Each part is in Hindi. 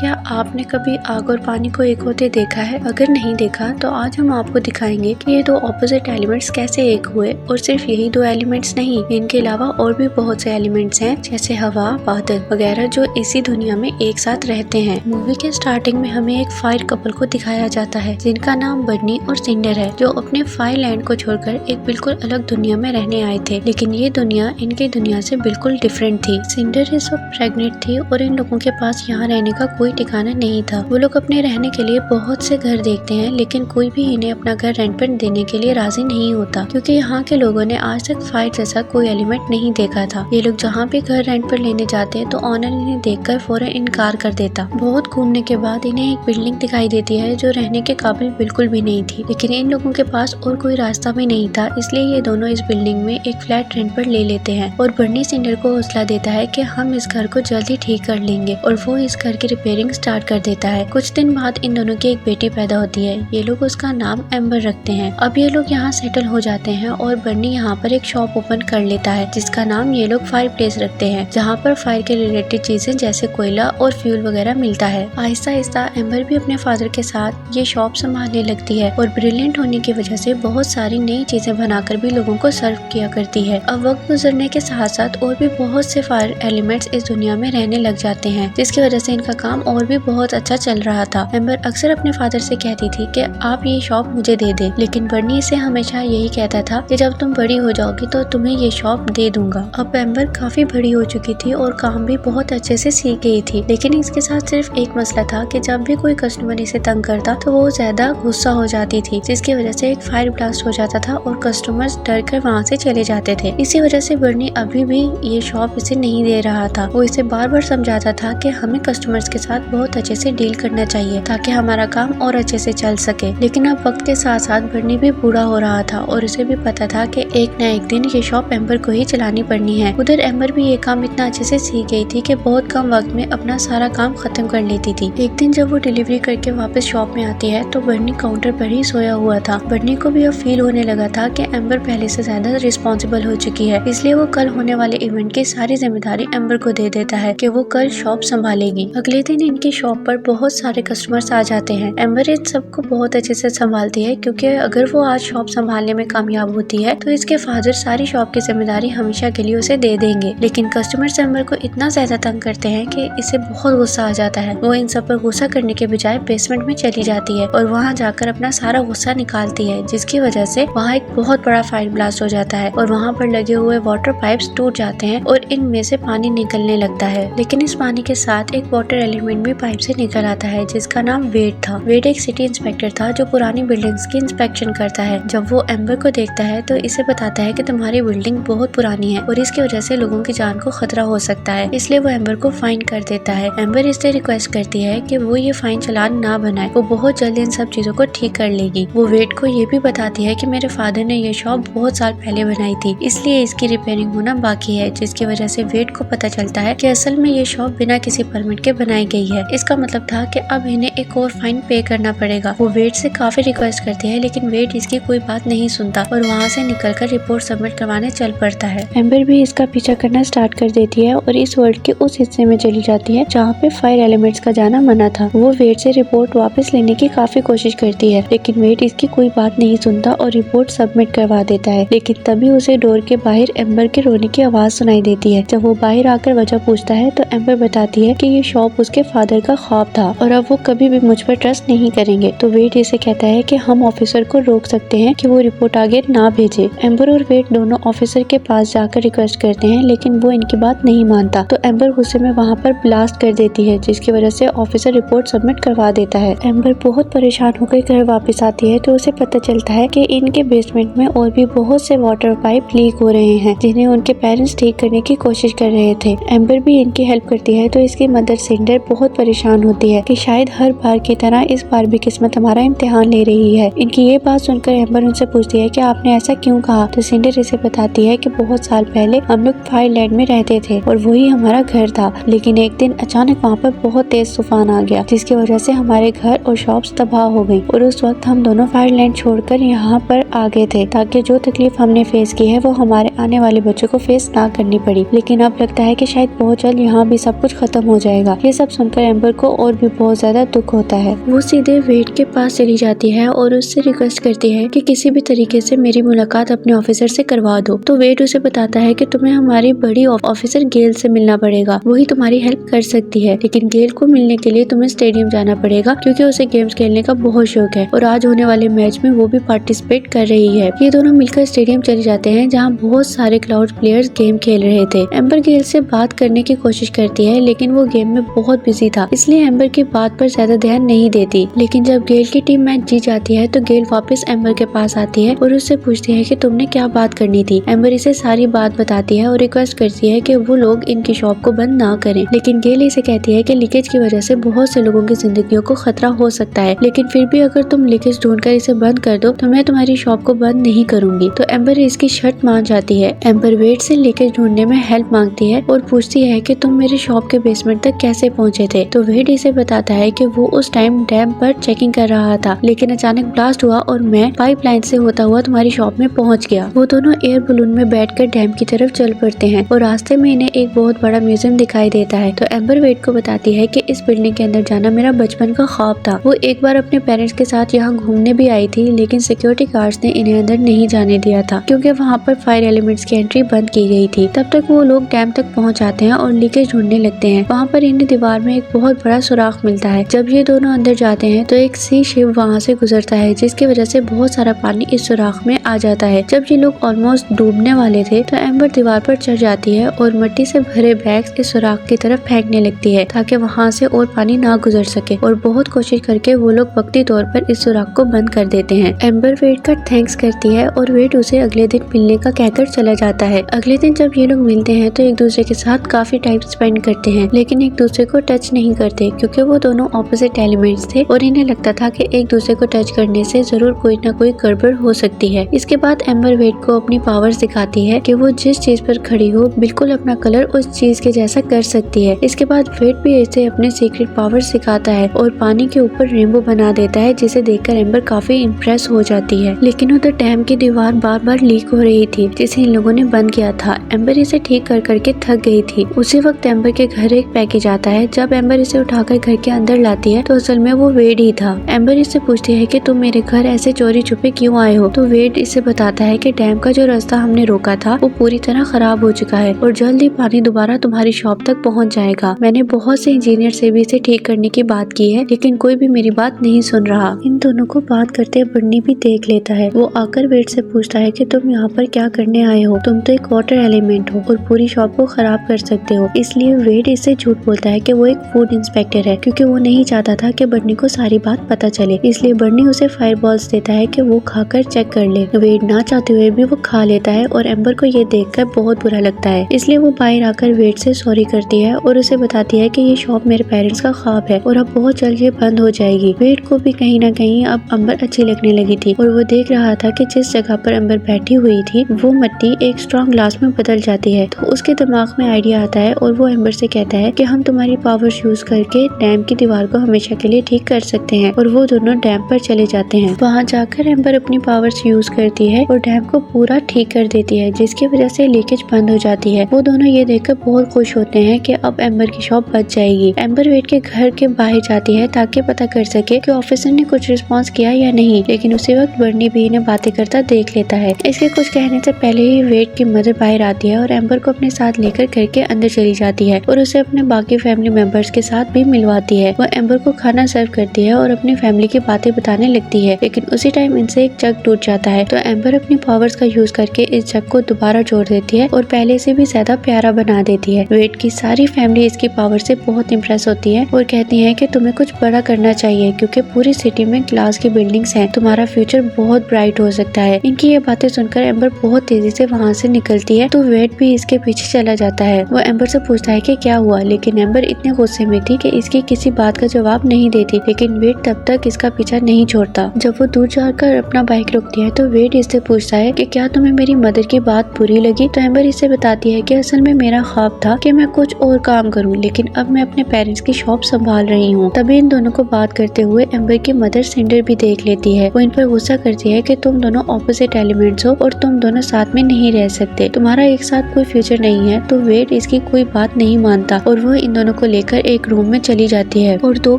क्या आपने कभी आग और पानी को एक होते देखा है? अगर नहीं देखा तो आज हम आपको दिखाएंगे कि ये दो ऑपोजिट एलिमेंट्स कैसे एक हुए। और सिर्फ यही दो एलिमेंट्स नहीं, इनके अलावा और भी बहुत से एलिमेंट्स हैं जैसे हवा, बादल वगैरह जो इसी दुनिया में एक साथ रहते हैं। मूवी के स्टार्टिंग में हमें एक फायर कपल को दिखाया जाता है जिनका नाम बर्नी और सिंडर है, जो अपने फायर लैंड को छोड़कर एक बिल्कुल अलग दुनिया में रहने आए थे। लेकिन ये दुनिया इनकी दुनिया से बिल्कुल डिफरेंट थी। सिंडर इस वक्त प्रेग्नेंट थी और इन लोगों के पास यहाँ रहने का कोई ठिकाना नहीं था। वो लोग अपने रहने के लिए बहुत से घर देखते हैं, लेकिन कोई भी इन्हें अपना घर रेंट पर देने के लिए राजी नहीं होता, क्योंकि यहाँ के लोगों ने आज तक फायर जैसा कोई एलिमेंट नहीं देखा था। ये लोग जहाँ भी घर रेंट पर लेने जाते हैं तो ऑनर इन्हें देखकर फौरन इनकार कर देता। बहुत घूमने के बाद इन्हें एक बिल्डिंग दिखाई देती है जो रहने के काबिल बिल्कुल भी नहीं थी, लेकिन इन लोगों के पास और कोई रास्ता भी नहीं था, इसलिए ये दोनों इस बिल्डिंग में एक फ्लैट रेंट पर ले लेते हैं। और बर्नी सिंडर को हौसला देता है कि हम इस घर को जल्दी ठीक कर लेंगे, और वो इस घर की रिपेयरिंग स्टार्ट कर देता है। कुछ दिन बाद इन दोनों की एक बेटी पैदा होती है। ये लोग उसका नाम एम्बर रखते हैं। अब ये लोग यहाँ सेटल हो जाते हैं और बर्नी यहाँ पर एक शॉप ओपन कर लेता है जिसका नाम ये लोग फायर प्लेस रखते हैं, जहाँ पर फायर के रिलेटेड चीजें जैसे कोयला और फ्यूल वगैरह मिलता है। आहिस्ता आहिस्ता एम्बर भी अपने फादर के साथ ये शॉप संभालने लगती है और ब्रिलियंट होने की वजह से बहुत सारी नई चीजें बनाकर भी लोगों को सर्व किया करती है। अब वक्त गुजरने के साथ साथ और भी बहुत से फायर एलिमेंट्स इस दुनिया में रहने लग जाते हैं, जिसकी वजह से इनका काम और भी बहुत अच्छा चल रहा था। एम्बर अक्सर अपने फादर से कहती थी कि आप ये शॉप मुझे दे दे, लेकिन बर्नी से हमेशा यही कहता था कि जब तुम बड़ी हो जाओगी तो तुम्हें ये शॉप दे दूंगा। अब एम्बर काफी बड़ी हो चुकी थी और काम भी बहुत अच्छे से सीख गई थी, लेकिन इसके साथ सिर्फ एक मसला था कि जब भी कोई कस्टमर इसे तंग करता तो वो ज्यादा गुस्सा हो जाती थी, जिसकी वजह से एक फायर ब्लास्ट हो जाता था और कस्टमर्स डर कर वहाँ से चले जाते थे। इसी वजह से बर्नी अभी भी ये शॉप इसे नहीं दे रहा था। वो इसे बार बार समझाता था कि हमें कस्टमर्स के साथ बहुत अच्छे से डील करना चाहिए ताकि हमारा काम और अच्छे से चल सके। लेकिन अब वक्त के साथ साथ बर्नी भी बूढ़ा हो रहा था और उसे भी पता था कि एक न एक दिन ये शॉप एम्बर को ही चलानी पड़नी है। उधर एम्बर भी ये काम इतना अच्छे से सीख गई थी कि बहुत कम वक्त में अपना सारा काम खत्म कर लेती थी। एक दिन जब वो डिलीवरी करके वापस शॉप में आती है तो बर्नी काउंटर पर ही सोया हुआ था। बर्नी को भी अब फील होने लगा था कि एम्बर पहले से ज्यादा रिस्पॉन्सिबल हो चुकी है, इसलिए वो कल होने वाले इवेंट की सारी जिम्मेदारी एम्बर को दे देता है कि वो कल शॉप संभालेगी। अगले दिन इनकी शॉप पर बहुत सारे कस्टमर्स आ जाते हैं। एम्बर इन सबको बहुत अच्छे से संभालती है, क्योंकि अगर वो आज शॉप संभालने में कामयाब होती है तो इसके फादर सारी शॉप की जिम्मेदारी हमेशा के लिए उसे दे देंगे। लेकिन कस्टमर्स एम्बर को इतना ज्यादा तंग करते हैं कि इसे बहुत गुस्सा आ जाता है। वो इन सब पर गुस्सा करने के बजाय बेसमेंट में चली जाती है और वहाँ जाकर अपना सारा गुस्सा निकालती है, जिसकी वजह से वहाँ एक बहुत बड़ा फायर ब्लास्ट हो जाता है और वहाँ पर लगे हुए वाटर पाइप्स टूट जाते हैं और इनमें से पानी निकलने लगता है। लेकिन इस पानी के साथ एक वाटर एलिमेंट भी पाइप से निकल आता है जिसका नाम वेड था। वेड एक सिटी इंस्पेक्टर था जो पुरानी बिल्डिंग्स की इंस्पेक्शन करता है। जब वो एम्बर को देखता है तो इसे बताता है कि तुम्हारी बिल्डिंग बहुत पुरानी है और इसकी वजह से लोगों की जान को खतरा हो सकता है, इसलिए वो एम्बर को फाइन कर देता है। एम्बर इससे रिक्वेस्ट करती है कि वो ये फाइन चालान ना बनाए, वो बहुत जल्द इन सब चीजों को ठीक कर लेगी। वो वेड को ये भी बताती है कि मेरे फादर ने ये शॉप बहुत साल पहले बनाई थी, इसलिए इसकी रिपेयरिंग होना बाकी है, जिसकी वजह से वेड को पता चलता है कि असल में ये शॉप बिना किसी परमिट के बनाई गई है। इसका मतलब था कि अब इन्हें एक और फाइन पे करना पड़ेगा। वो वेड से काफी रिक्वेस्ट करती है, लेकिन वेड इसकी कोई बात नहीं सुनता और वहाँ से निकलकर रिपोर्ट सबमिट करवाने चल पड़ता है। एम्बर भी इसका पीछा करना स्टार्ट कर देती है और इस वर्ल्ड के उस हिस्से में चली जाती है जहाँ पे फायर एलिमेंट्स का जाना मना था। वो वेड से रिपोर्ट वापस लेने की काफी कोशिश करती है, लेकिन वेड इसकी कोई बात नहीं सुनता और रिपोर्ट सबमिट करवा देता है। लेकिन तभी उसे डोर के बाहर एम्बर के रोने की आवाज सुनाई देती है। जब वो बाहर आकर वजह पूछता है तो एम्बर बताती है कि ये शॉप उसके फादर का ख्वाब था और अब वो कभी भी मुझ पर ट्रस्ट नहीं करेंगे। तो वेड इसे कहता है कि हम ऑफिसर को रोक सकते हैं कि वो रिपोर्ट आगे ना भेजे। एम्बर और वेड दोनों ऑफिसर के पास जाकर रिक्वेस्ट करते हैं, लेकिन वो इनकी बात नहीं मानता। तो एम्बर गुस्से में वहाँ पर ब्लास्ट कर देती है, जिसकी वजह से ऑफिसर रिपोर्ट सबमिट करवा देता है। एम्बर बहुत परेशान होकर घर वापस आती है तो उसे पता चलता है कि इनके बेसमेंट में और भी बहुत से वाटर पाइप लीक हो रहे हैं, जिन्हें उनके पेरेंट्स ठीक करने की कोशिश कर रहे थे। एम्बर भी इनकी हेल्प करती है तो इसकी मदर सिंडर बहुत परेशान होती है कि शायद हर बार की तरह इस बार भी किस्मत हमारा इम्तिहान ले रही है। इनकी ये बात सुनकर एम्बर उनसे पूछती है कि आपने ऐसा क्यों कहा। तो सिंडर इसे बताती है कि बहुत साल पहले हम लोग फायरलैंड में रहते थे और वही हमारा घर था, लेकिन एक दिन अचानक वहाँ पर बहुत तेज तूफान आ गया, जिसकी वजह से हमारे घर और शॉप्स तबाह हो गई और उस वक्त हम दोनों फायरलैंड छोड़कर यहाँ पर आ गए थे ताकि जो तकलीफ हमने फेस की है वो हमारे आने वाले बच्चों को फेस ना करनी पड़ी। लेकिन अब लगता है कि शायद बहुत जल्द यहाँ भी सब कुछ खत्म हो जाएगा। ये सब सुनकर सुनकर एम्बर को और भी बहुत ज्यादा दुख होता है। वो सीधे वेड के पास चली जाती है और उससे रिक्वेस्ट करती है कि किसी भी तरीके से मेरी मुलाकात अपने ऑफिसर से करवा दो। तो वेड उसे बताता है कि तुम्हें हमारी बड़ी ऑफिसर गेल से मिलना पड़ेगा, वही तुम्हारी हेल्प कर सकती है। लेकिन गेल को मिलने के लिए तुम्हें स्टेडियम जाना पड़ेगा क्योंकि उसे गेम्स खेलने का बहुत शौक है और आज होने वाले मैच में वो भी पार्टिसिपेट कर रही है। ये दोनों मिलकर स्टेडियम चले जाते हैं जहाँ बहुत सारे क्लाउड प्लेयर्स गेम खेल रहे थे। एम्बर गेल से बात करने की कोशिश करती है लेकिन वो गेम में बहुत बिजी था, इसलिए एम्बर की बात पर ज्यादा ध्यान नहीं देती। लेकिन जब गेल की टीम मैच जीत जाती है तो गेल वापस एम्बर के पास आती है और उससे पूछती है कि तुमने क्या बात करनी थी। एम्बर इसे सारी बात बताती है और रिक्वेस्ट करती है कि वो लोग इनकी शॉप को बंद ना करें। लेकिन गेल इसे कहती है कि लीकेज की वजह से बहुत से लोगों की जिंदगियों को खतरा हो सकता है, लेकिन फिर भी अगर तुम लीकेज ढूंढकर इसे बंद कर दो तो मैं तुम्हारी शॉप को बंद नहीं करूंगी। तो एम्बर इसकी शर्त मान जाती है। एम्बर वेड से लीकेज ढूंढने में हेल्प मांगती है और पूछती है कि तुम मेरे शॉप के बेसमेंट तक कैसे पहुंचे थे। तो वेड इसे बताता है कि वो उस टाइम डैम पर चेकिंग कर रहा था, लेकिन अचानक ब्लास्ट हुआ और मैं पाइपलाइन से होता हुआ तुम्हारी शॉप में पहुंच गया। वो दोनों एयर बलून में बैठकर डैम की तरफ चल पड़ते हैं और रास्ते में इन्हें एक बहुत बड़ा म्यूजियम दिखाई देता है। तो एम्बर वेड को बताती है कि इस बिल्डिंग के अंदर जाना मेरा बचपन का ख्वाब था। वो एक बार अपने पेरेंट्स के साथ यहाँ घूमने भी आई थी, लेकिन सिक्योरिटी गार्ड्स ने इन्हें अंदर नहीं जाने दिया था क्योंकि वहाँ पर फायर एलिमेंट्स की एंट्री बंद की गई थी। तब तक वो लोग डैम तक पहुँच जाते हैं और लीकेज ढूंढने लगते हैं। वहाँ पर इन्हें दीवार में एक बहुत बड़ा सुराख मिलता है। जब ये दोनों अंदर जाते हैं तो एक सी शिप वहाँ से गुजरता है जिसकी वजह से बहुत सारा पानी इस सुराख में आ जाता है। जब ये लोग ऑलमोस्ट डूबने वाले थे तो एम्बर दीवार पर चढ़ जाती है और मिट्टी से भरे बैग्स इस सुराख की तरफ फेंकने लगती है ताकि वहाँ से और पानी ना गुजर सके, और बहुत कोशिश करके वो लोग वक्ती तौर पर इस सुराख को बंद कर देते हैं। एम्बर वेड का थैंक्स करती है और वेड उसे अगले दिन मिलने का कहकर चला जाता है। अगले दिन जब ये लोग मिलते हैं तो एक दूसरे के साथ काफी टाइम स्पेंड करते हैं, लेकिन एक दूसरे को टच नहीं करते क्योंकि वो दोनों ऑपोजिट एलिमेंट्स थे और इन्हें लगता था कि एक दूसरे को टच करने से जरूर कोई ना कोई गड़बड़ हो सकती है। इसके बाद एम्बर वेड को अपनी पावर्स दिखाती है कि वो जिस चीज पर खड़ी हो बिल्कुल अपना कलर उस चीज के जैसा कर सकती है। इसके बाद वेड भी इसे अपने सीक्रेट पावर्स सिखाता है और पानी के ऊपर रेनबो बना देता है, जिसे देखकर एम्बर काफी इम्प्रेस हो जाती है। लेकिन उधर डैम की दीवार बार बार लीक हो रही थी जिसे इन लोगों ने बंद किया था। एम्बर इसे ठीक कर करके थक गई थी। उसी वक्त एम्बर के घर एक पैकेज आता है। जब एम्बर इसे उठाकर घर के अंदर लाती है तो असल में वो वेड ही था। एम्बर इससे पूछती है कि तुम मेरे घर ऐसे चोरी छुपे क्यों आए हो। तो वेड इसे बताता है कि डैम का जो रास्ता हमने रोका था वो पूरी तरह खराब हो चुका है और जल्द ही पानी दोबारा तुम्हारी शॉप तक पहुंच जाएगा। मैंने बहुत से इंजीनियर से भी इसे ठीक करने की बात की है, लेकिन कोई भी मेरी बात नहीं सुन रहा। इन दोनों को बात करते बर्नी भी देख लेता है। वो आकर वेड से पूछता है कि तुम यहाँ पर क्या करने आए हो, तुम तो एक वाटर एलिमेंट हो और पूरी शॉप को खराब कर सकते हो। इसलिए वेड इससे झूठ बोलता है कि वो एक फूड इंस्पेक्टर है क्योंकि वो नहीं चाहता था कि बर्नी को सारी बात पता चले। इसलिए बर्नी उसे फायर बॉल्स देता है कि वो खाकर चेक कर ले। वेड ना चाहते हुए भी वो खा लेता है और एम्बर को ये देखकर बहुत बुरा लगता है। इसलिए वो बाहर आकर वेड से सॉरी करती है और उसे बताती है कि ये शॉप मेरे पेरेंट्स का ख्वाब है और अब बहुत जल्द ये बंद हो जाएगी। वेड को भी कहीं ना कहीं अब एम्बर अच्छी लगने लगी थी और वो देख रहा था कि जिस जगह पर एम्बर बैठी हुई थी वो मिट्टी एक स्ट्रॉन्ग ग्लास में बदल जाती है। तो उसके दिमाग में आइडिया आता है और वो एम्बर से कहता है कि हम तुम्हारी पावर्स यूज करके डैम की दीवार को हमेशा के लिए ठीक कर सकते हैं। और वो दोनों डैम पर चले जाते हैं। वहाँ जाकर एम्बर अपनी पावर्स यूज करती है और डैम को पूरा ठीक कर देती है, जिसकी वजह से लीकेज बंद हो जाती है। वो दोनों ये देखकर बहुत खुश होते हैं कि अब एम्बर की शॉप बच जाएगी। एम्बर वेड के घर के बाहर जाती है ताकि पता कर सके कि ऑफिसर ने कुछ रिस्पॉन्स किया या नहीं, लेकिन उसी वक्त बर्नी भी इन्हें बातें करता देख लेता है। इसके कुछ कहने से पहले ही वेड की मदर बाहर आती है और एम्बर को अपने साथ लेकर घर के अंदर चली जाती है और उसे अपने बाकी फैमिली मेंबर्स के साथ भी मिलवाती है। वो एम्बर को खाना सर्व करती है और अपनी फैमिली की बातें बताने लगती है, लेकिन उसी टाइम इनसे एक जग टूट जाता है। तो एम्बर अपनी पावर्स का यूज करके इस जग को दोबारा जोड़ देती है और पहले से भी ज्यादा प्यारा बना देती है। वेड की सारी फैमिली इसकी पावर से बहुत इम्प्रेस होती है और कहती है कि तुम्हें कुछ बड़ा करना चाहिए क्योंकि पूरी सिटी में ग्लास की बिल्डिंग्स हैं, तुम्हारा फ्यूचर बहुत ब्राइट हो सकता है। इनकी ये बातें सुनकर एम्बर बहुत तेजी से वहाँ से निकलती है तो वेड भी इसके पीछे चला जाता है। वो एम्बर से पूछता है कि क्या हुआ, लेकिन एम्बर इतने गुस्से में थी कि इसकी किसी बात का जवाब नहीं देती, लेकिन वेड तब तक इसका पीछा नहीं छोड़ता। जब वो दूर जाकर अपना बाइक रोकती है तो वेड इससे पूछता है कि क्या तुम्हें मेरी मदर की बात बुरी लगी। तो एम्बर इससे बताती है कि असल में मेरा ख्वाब था कि मैं कुछ और काम करूं, लेकिन अब मैं अपने पेरेंट्स की शॉप संभाल रही हूँ। तभी इन दोनों को बात करते हुए एम्बर की मदर सिंडर भी देख लेती है। वो इन पर गुस्सा करती है कि तुम दोनों ऑपोजिट एलिमेंट्स हो और तुम दोनों साथ में नहीं रह सकते, तुम्हारा एक साथ कोई फ्यूचर नहीं है। तो वेड इसकी कोई बात नहीं मानता और वो इन दोनों को लेकर लेकर एक रूम में चली जाती है और 2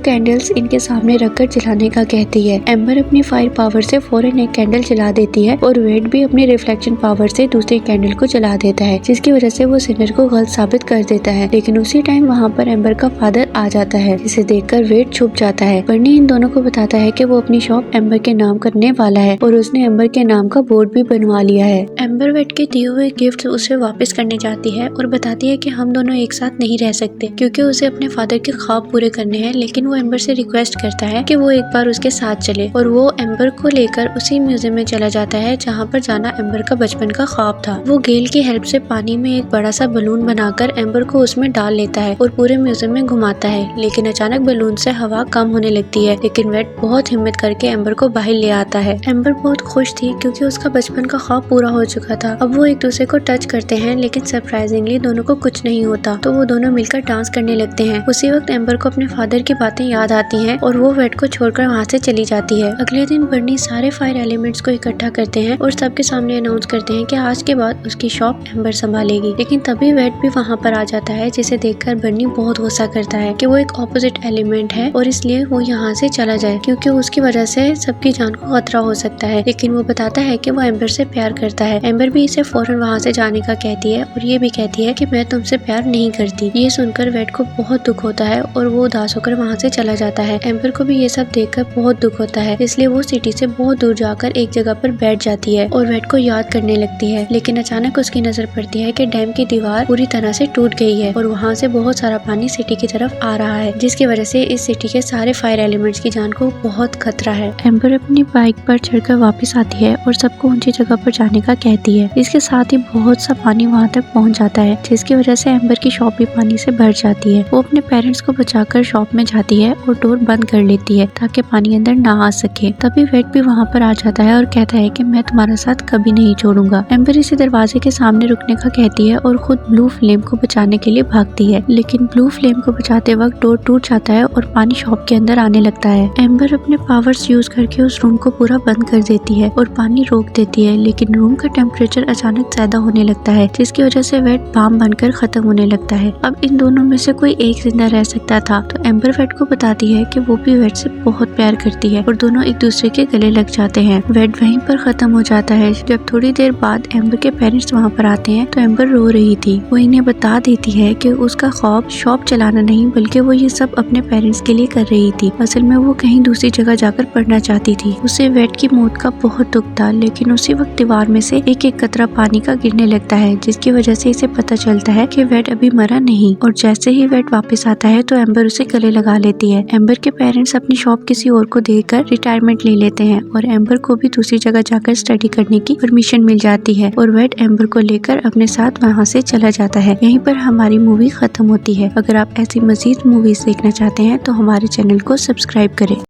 कैंडल्स इनके सामने रखकर जलाने का कहती है। एम्बर अपनी फायर पावर से फौरन एक कैंडल जला देती है और वेड भी अपनी रिफ्लेक्शन पावर से दूसरी कैंडल को जला देता है, जिसकी वजह से वो सिनर को गलत साबित कर देता है। लेकिन उसी टाइम वहाँ पर एम्बर का फादर आ जाता है, जिसे देखकर वेड छुप जाता है। बर्नी इन दोनों को बताता है कि वो अपनी शॉप एम्बर के नाम करने वाला है और उसने एम्बर के नाम का बोर्ड भी बनवा लिया है। एम्बर वेड के दिए हुए गिफ्ट उसे वापस करने जाती है और बताती है कि हम दोनों एक साथ नहीं रह सकते, क्योंकि उसे अपने फादर के ख्वाब पूरे करने हैं। लेकिन वो एम्बर से रिक्वेस्ट करता है कि वो एक बार उसके साथ चले और वो एम्बर को लेकर उसी म्यूजियम में चला जाता है जहाँ पर जाना एम्बर का बचपन का ख्वाब था। वो गेल की हेल्प से पानी में एक बड़ा सा बलून बनाकर एम्बर को उसमें डाल लेता है और पूरे म्यूजियम में घुमाता है। लेकिन अचानक बलून से हवा कम होने लगती है, लेकिन वेड बहुत हिम्मत करके एम्बर को बाहर ले आता है। एम्बर बहुत खुश थी क्योंकि उसका बचपन का ख्वाब पूरा हो चुका था। अब वो एक दूसरे को टच करते हैं, लेकिन सरप्राइजिंगली दोनों को कुछ नहीं होता, तो वो दोनों मिलकर डांस करने लगते हैं। उसी वक्त एम्बर को अपने फादर की बातें याद आती हैं और वो वेड को छोड़कर वहाँ से चली जाती है। अगले दिन बर्नी सारे फायर एलिमेंट्स को इकट्ठा करते हैं और सबके सामने अनाउंस करते हैं कि आज के बाद उसकी शॉप एम्बर संभालेगी। लेकिन तभी वेड भी वहाँ पर आ जाता है, जिसे देखकर बर्नी बहुत गुस्सा करता है कि वो एक ऑपोजिट एलिमेंट है और इसलिए वो यहाँ से चला जाए, क्योंकि उसकी वजह से सबकी जान को खतरा हो सकता है। लेकिन वो बताता है कि वो एम्बर से प्यार करता है। एम्बर भी इसे फौरन वहाँ से जाने का कहती है और ये भी कहती है कि मैं तुमसे प्यार नहीं करती। ये सुनकर वेड को बहुत दुख होता है और वो उदास होकर वहाँ से चला जाता है। एम्बर को भी ये सब देखकर बहुत दुख होता है, इसलिए वो सिटी से बहुत दूर जाकर एक जगह पर बैठ जाती है और वेड को याद करने लगती है। लेकिन अचानक उसकी नजर पड़ती है कि डैम की दीवार पूरी तरह से टूट गई है और वहाँ से बहुत सारा पानी सिटी की तरफ आ रहा है, जिसकी वजह से इस सिटी के सारे फायर एलिमेंट्स की जान को बहुत खतरा है। एम्बर अपनी बाइक पर चढ़कर वापस आती है और सबको ऊंची जगह पर जाने का कहती है। इसके साथ ही बहुत सा पानी वहाँ तक पहुँच जाता है, जिसकी वजह से एम्बर की शॉप भी पानी से भर जाती है। वो अपने पेरेंट्स को बचाकर शॉप में जाती है और डोर बंद कर लेती है ताकि पानी अंदर ना आ सके। तभी वेड भी वहाँ पर आ जाता है और कहता है कि मैं तुम्हारा साथ कभी नहीं छोड़ूंगा। एम्बर इसे दरवाजे के सामने रुकने का कहती है और खुद ब्लू फ्लेम को बचाने के लिए भागती है, लेकिन ब्लू फ्लेम को बचाते वक्त डोर टूट जाता है और पानी शॉप के अंदर आने लगता है। एम्बर अपने पावर्स यूज करके उस रूम को पूरा बंद कर देती है और पानी रोक देती है, लेकिन रूम का टेम्परेचर अचानक ज्यादा होने लगता है, जिसकी वजह से वेड बाम बनकर खत्म होने लगता है। अब इन दोनों में से कोई एक जिंदा रह सकता था, तो एम्बर वेड को बताती है कि वो भी वेड से बहुत प्यार करती है और दोनों एक दूसरे के गले लग जाते हैं। वेड वहीं पर खत्म हो जाता है। जब थोड़ी देर बाद एम्बर के पेरेंट्स वहाँ पर आते हैं तो एम्बर रो रही थी। वो इन्हें बता देती है कि उसका ख्वाब शॉप चलाना नहीं, बल्कि वो ये सब अपने पेरेंट्स के लिए कर रही थी। असल में वो कहीं दूसरी जगह जाकर पढ़ना चाहती थी। उसे वेड की मौत का बहुत दुख था, लेकिन उसी वक्त दीवार में से एक एक कतरा पानी का गिरने लगता है, जिसकी वजह से इसे पता चलता है कि वेड अभी मरा नहीं। और जैसे ही वेड वापस आता है तो एम्बर उसे गले लगा लेती है। एम्बर के पेरेंट्स अपनी शॉप किसी और को देकर रिटायरमेंट ले लेते हैं और एम्बर को भी दूसरी जगह जाकर स्टडी करने की परमिशन मिल जाती है और वेड एम्बर को लेकर अपने साथ वहाँ से चला जाता है। यहीं पर हमारी मूवी खत्म होती है। अगर आप ऐसी मजीद मूवीज देखना चाहते हैं तो हमारे चैनल को सब्सक्राइब करें।